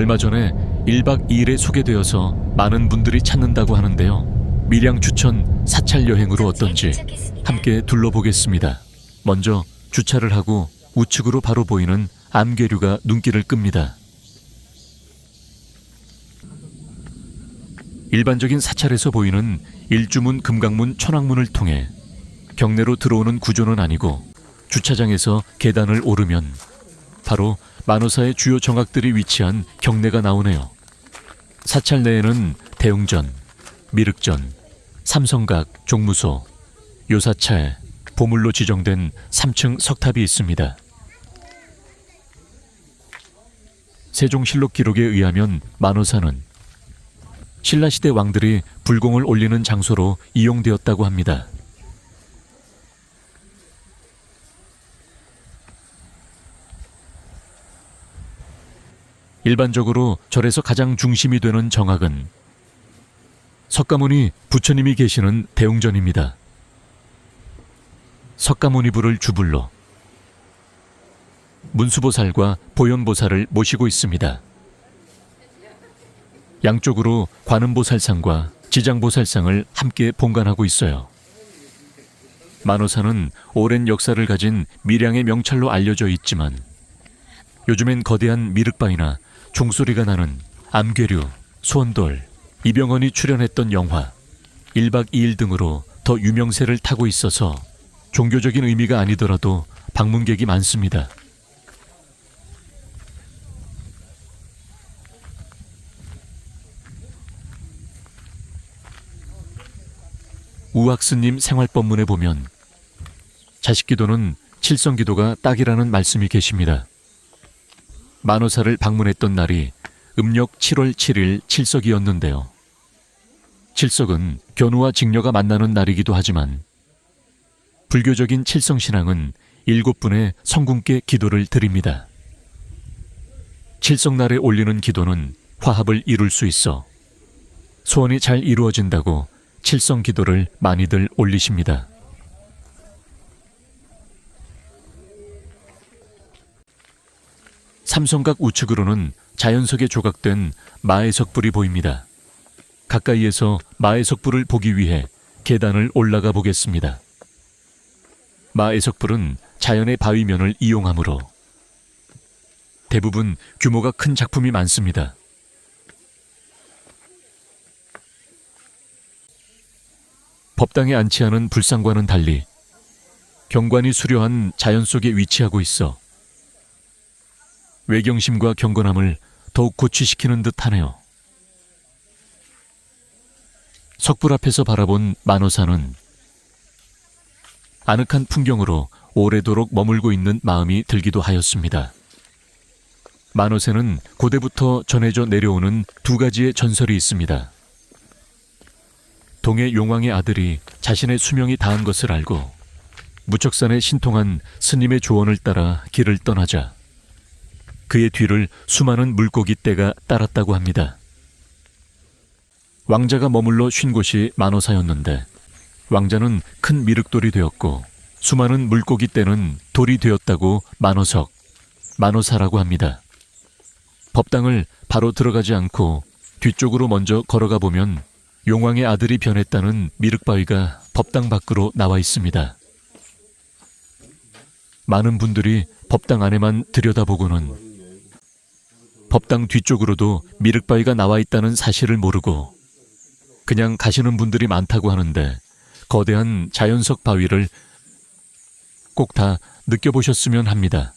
얼마 전에 1박 2일에 소개되어서 많은 분들이 찾는다고 하는데요. 밀양 주천 사찰 여행으로 어떤지 함께 둘러보겠습니다. 먼저 주차를 하고 우측으로 바로 보이는 암괴류가 눈길을 끕니다. 일반적인 사찰에서 보이는 일주문, 금강문, 천왕문을 통해 경내로 들어오는 구조는 아니고 주차장에서 계단을 오르면 바로 만호사의 주요 정악들이 위치한 경내가 나오네요. 사찰 내에는 대웅전, 미륵전, 삼성각, 종무소, 요사차에 보물로 지정된 3층 석탑이 있습니다. 세종실록 기록에 의하면 만호사는 신라시대 왕들이 불공을 올리는 장소로 이용되었다고 합니다. 일반적으로 절에서 가장 중심이 되는 정악은 석가모니 부처님이 계시는 대웅전입니다. 석가모니부를 주불로 문수보살과 보현보살을 모시고 있습니다. 양쪽으로 관음보살상과 지장보살상을 함께 봉간하고 있어요. 만호사는 오랜 역사를 가진 밀양의 명찰로 알려져 있지만 요즘엔 거대한 미륵바위나 종소리가 나는 암괴류, 수원돌, 이병헌이 출연했던 영화 1박 2일 등으로 더 유명세를 타고 있어서 종교적인 의미가 아니더라도 방문객이 많습니다. 우학스님 생활법문에 보면 자식기도는 칠성기도가 딱이라는 말씀이 계십니다. 만호사를 방문했던 날이 음력 7월 7일 칠석이었는데요. 칠석은 견우와 직녀가 만나는 날이기도 하지만 불교적인 칠성신앙은 7분의 성군께 기도를 드립니다. 칠성날에 올리는 기도는 화합을 이룰 수 있어 소원이 잘 이루어진다고 칠성 기도를 많이들 올리십니다. 삼성각 우측으로는 자연석에 조각된 마의 석불이 보입니다. 가까이에서 마의 석불을 보기 위해 계단을 올라가 보겠습니다. 마의 석불은 자연의 바위면을 이용하므로 대부분 규모가 큰 작품이 많습니다. 법당에 안치하는 불상과는 달리 경관이 수려한 자연 속에 위치하고 있어 외경심과 경건함을 더욱 고취시키는 듯 하네요. 석불 앞에서 바라본 만호사는 아늑한 풍경으로 오래도록 머물고 있는 마음이 들기도 하였습니다. 만호사는 고대부터 전해져 내려오는 두 가지의 전설이 있습니다. 동해 용왕의 아들이 자신의 수명이 다한 것을 알고 무척산에 신통한 스님의 조언을 따라 길을 떠나자 그의 뒤를 수많은 물고기 떼가 따랐다고 합니다. 왕자가 머물러 쉰 곳이 만호사였는데 왕자는 큰 미륵돌이 되었고 수많은 물고기 떼는 돌이 되었다고 만호석, 만호사라고 합니다. 법당을 바로 들어가지 않고 뒤쪽으로 먼저 걸어가 보면 용왕의 아들이 변했다는 미륵바위가 법당 밖으로 나와 있습니다. 많은 분들이 법당 안에만 들여다보고는 법당 뒤쪽으로도 미륵바위가 나와 있다는 사실을 모르고 그냥 가시는 분들이 많다고 하는데 거대한 자연석 바위를 꼭 다 느껴보셨으면 합니다.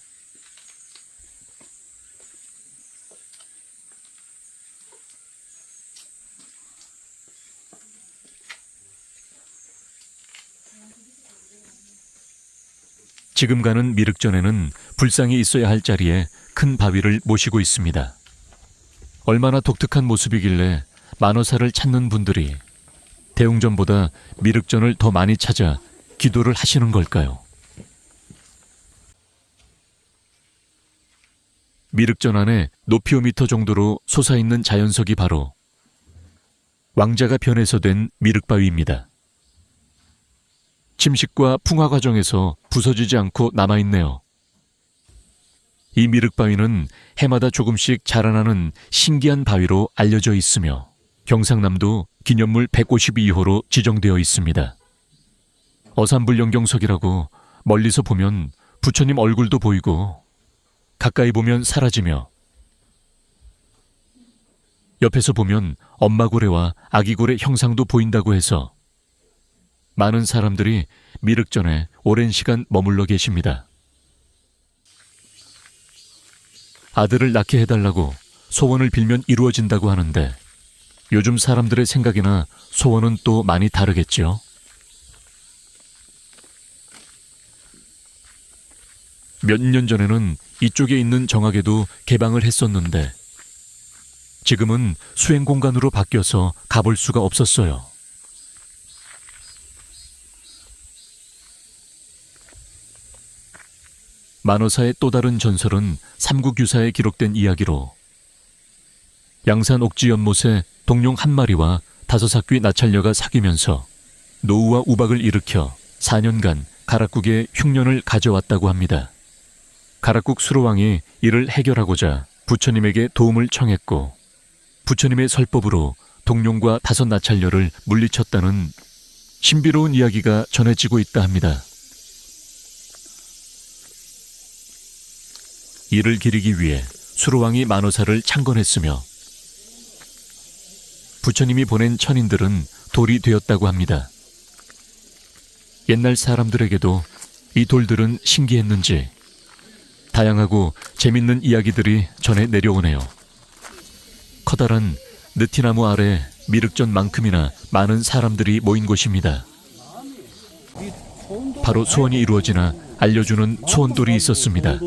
지금 가는 미륵전에는 불상이 있어야 할 자리에 큰 바위를 모시고 있습니다. 얼마나 독특한 모습이길래 만호사를 찾는 분들이 대웅전보다 미륵전을 더 많이 찾아 기도를 하시는 걸까요? 미륵전 안에 높이 5m 정도로 솟아있는 자연석이 바로 왕자가 변해서 된 미륵바위입니다. 침식과 풍화 과정에서 부서지지 않고 남아있네요. 이 미륵바위는 해마다 조금씩 자라나는 신기한 바위로 알려져 있으며 경상남도 기념물 152호로 지정되어 있습니다. 어산불영경석이라고 멀리서 보면 부처님 얼굴도 보이고 가까이 보면 사라지며 옆에서 보면 엄마고래와 아기고래 형상도 보인다고 해서 많은 사람들이 미륵전에 오랜 시간 머물러 계십니다. 아들을 낳게 해달라고 소원을 빌면 이루어진다고 하는데 요즘 사람들의 생각이나 소원은 또 많이 다르겠죠. 몇 년 전에는 이쪽에 있는 정학에도 개방을 했었는데 지금은 수행 공간으로 바뀌어서 가볼 수가 없었어요. 만어사의 또 다른 전설은 삼국유사에 기록된 이야기로 양산 옥지 연못에 동룡 한 마리와 5삭귀 나찰녀가 사귀면서 노우와 우박을 일으켜 4년간 가락국에 흉년을 가져왔다고 합니다. 가락국 수로왕이 이를 해결하고자 부처님에게 도움을 청했고 부처님의 설법으로 동룡과 5 나찰녀를 물리쳤다는 신비로운 이야기가 전해지고 있다 합니다. 이를 기리기 위해 수로왕이 만어사를 창건했으며 부처님이 보낸 천인들은 돌이 되었다고 합니다. 옛날 사람들에게도 이 돌들은 신기했는지 다양하고 재밌는 이야기들이 전해 내려오네요. 커다란 느티나무 아래 미륵전만큼이나 많은 사람들이 모인 곳입니다. 바로 소원이 이루어지나 알려주는 소원돌이 있었습니다.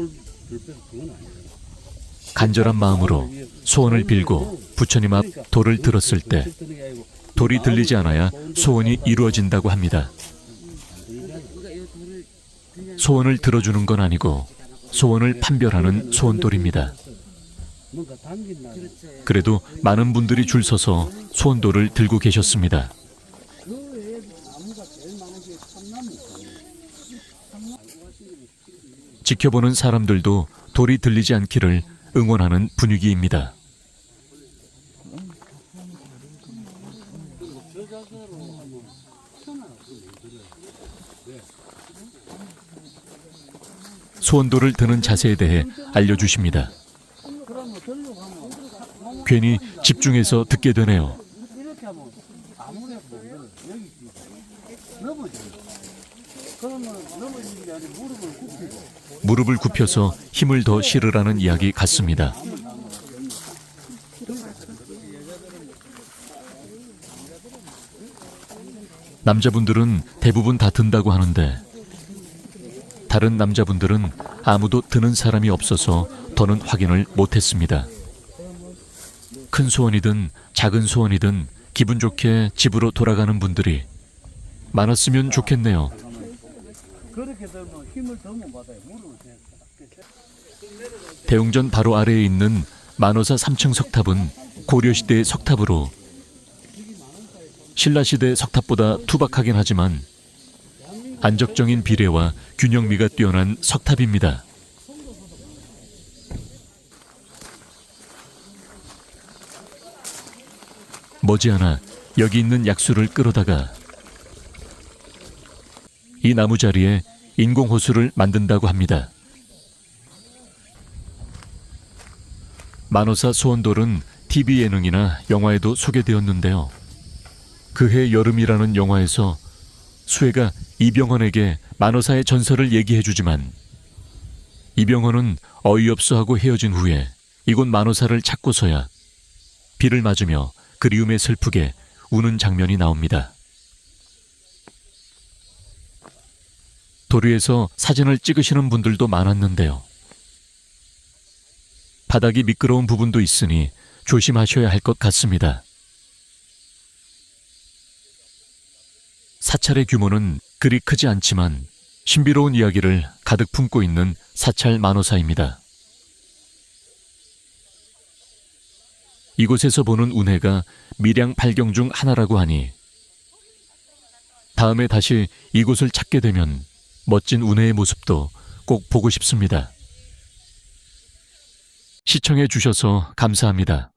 간절한 마음으로 소원을 빌고 부처님 앞 돌을 들었을 때 돌이 들리지 않아야 소원이 이루어진다고 합니다. 소원을 들어주는 건 아니고 소원을 판별하는 소원돌입니다. 그래도 많은 분들이 줄 서서 소원돌을 들고 계셨습니다. 지켜보는 사람들도 돌이 들리지 않기를 응원하는 분위기입니다. 소원돌을 드는 자세에 대해 알려주십니다. 괜히 집중해서 듣게 되네요. 무릎을 굽혀서 힘을 더 실으라는 이야기 같습니다. 남자분들은 대부분 다 든다고 하는데 다른 남자분들은 아무도 드는 사람이 없어서 더는 확인을 못했습니다. 큰 소원이든 작은 소원이든 기분 좋게 집으로 돌아가는 분들이 많았으면 좋겠네요. 대웅전 바로 아래에 있는 만어사 3층 석탑은 고려시대의 석탑으로 신라시대 석탑보다 투박하긴 하지만 안적적인 비례와 균형미가 뛰어난 석탑입니다. 머지않아 여기 있는 약수를 끌어다가 이 나무 자리에 인공호수를 만든다고 합니다. 만어사 소원돌은 TV 예능이나 영화에도 소개되었는데요. 그해 여름이라는 영화에서 수혜가 이병헌에게 만어사의 전설을 얘기해주지만 이병헌은 어이없어하고 헤어진 후에 이곳 만어사를 찾고서야 비를 맞으며 그리움에 슬프게 우는 장면이 나옵니다. 도리에서 사진을 찍으시는 분들도 많았는데요. 바닥이 미끄러운 부분도 있으니 조심하셔야 할 것 같습니다. 사찰의 규모는 그리 크지 않지만 신비로운 이야기를 가득 품고 있는 사찰 만어사입니다. 이곳에서 보는 운해가 밀양 8경 중 하나라고 하니 다음에 다시 이곳을 찾게 되면 멋진 운해의 모습도 꼭 보고 싶습니다. 시청해 주셔서 감사합니다.